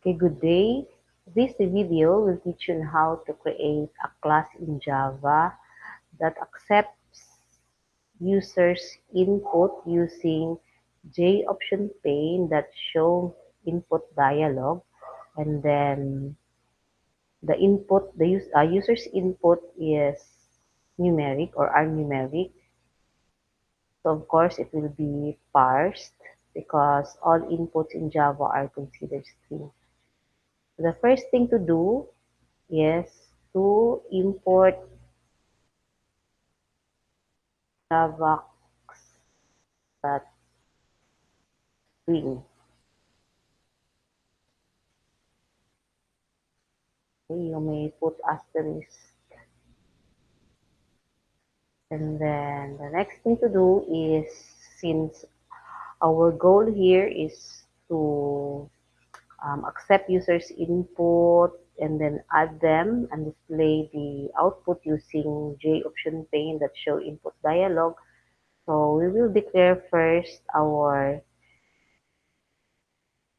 Okay, good day. This video will teach you on how to create a class in Java that accepts users' input using JOption pane that show input dialog, and then the user's input is numeric or are numeric. So of course it will be parsed because all inputs in Java are considered string. The first thing to do is to import javax.string. Okay, you may put asterisk. And then the next thing to do is, since our goal here is to accept users' input and then add them and display the output using JOption pane that show input dialog. So we will declare first our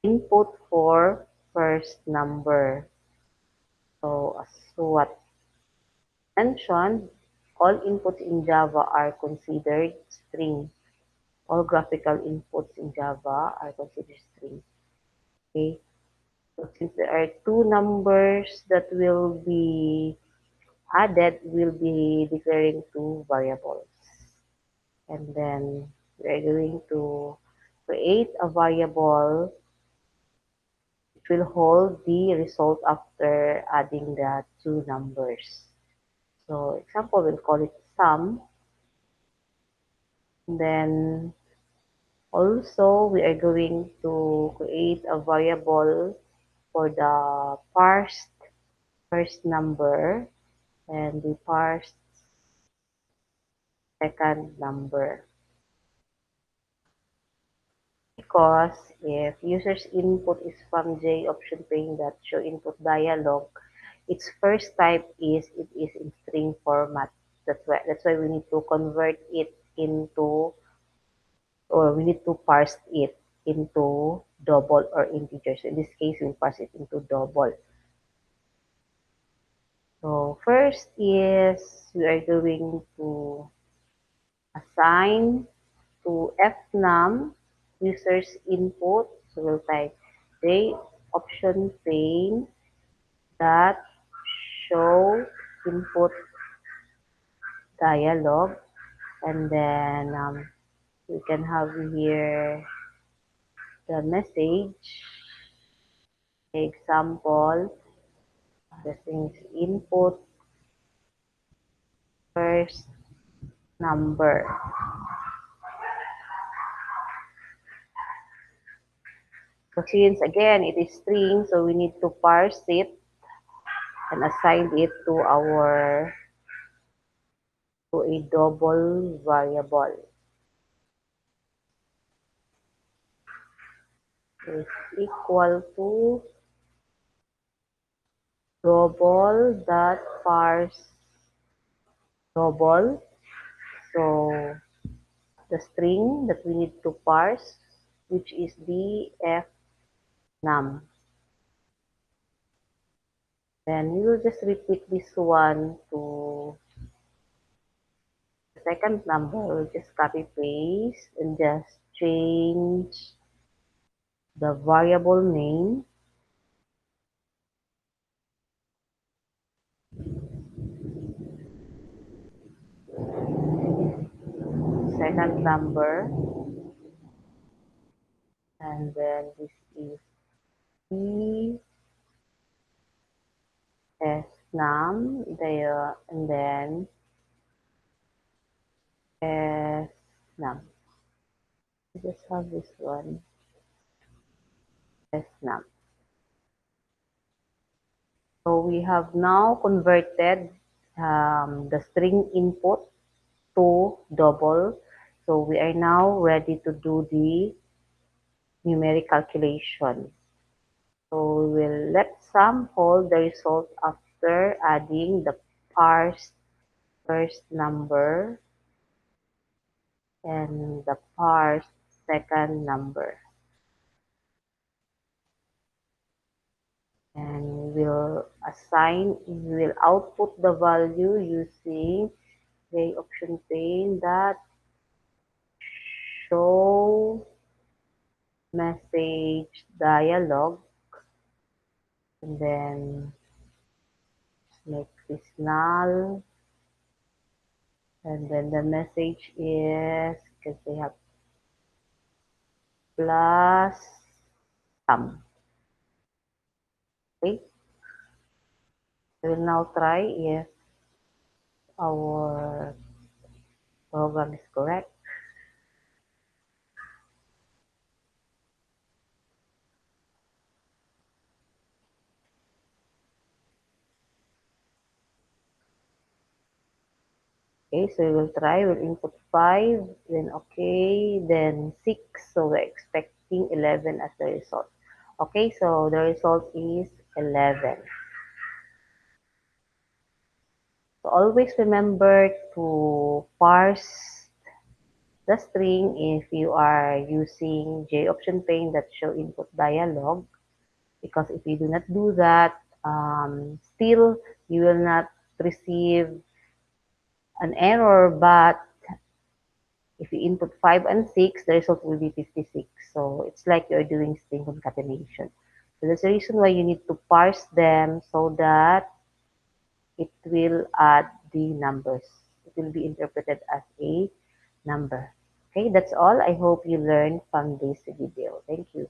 input for first number. So as what mentioned, all inputs in Java are considered string. All graphical inputs in Java are considered string. Okay. So since there are two numbers that will be added, we'll be declaring two variables. And then we're going to create a variable which will hold the result after adding the two numbers. So example, we'll call it sum. And then also we are going to create a variable for the parsed first number and the parsed second number. Because if user's input is from JOption pane that show input dialog, its first type is it is in string format. That's why we need to convert it into, or we need to parse it into double or integer. So in this case, we'll parse it into double. So first is we are going to assign to fnum user's input. So we'll type JOption pane that show input dialog, and then we can have here the message example. The things input first number. So since again it is string, so we need to parse it and assign it to a double variable. Is equal to double dot parse double. So the string that we need to parse, which is the fnum. Then we will just repeat this one to the second number. We'll just copy paste and just change the variable name. Second number, and then this is fnum there, and then fnum. We just have this one fnum. So we have now converted the string input to double. So we are now ready to do the numeric calculation. So we will let sum hold the result after adding the parsed first number and the parsed second number. And we will output the value using the option pane that show message dialog, and then make this null, and then the message is, because they have plus sum. Okay, we will now try if our program is correct. Okay, so we will try, we'll input 5, then okay, then 6, so we're expecting 11 as the result. Okay, so the result is 11. So always remember to parse the string if you are using JOption pane that show input dialog, because if you do not do that, still you will not receive an error, but if you input 5 and 6, the result will be 56. So it's like you're doing string concatenation. So that's the reason why you need to parse them so that it will add the numbers. It will be interpreted as a number. Okay, that's all. I hope you learned from this video. Thank you.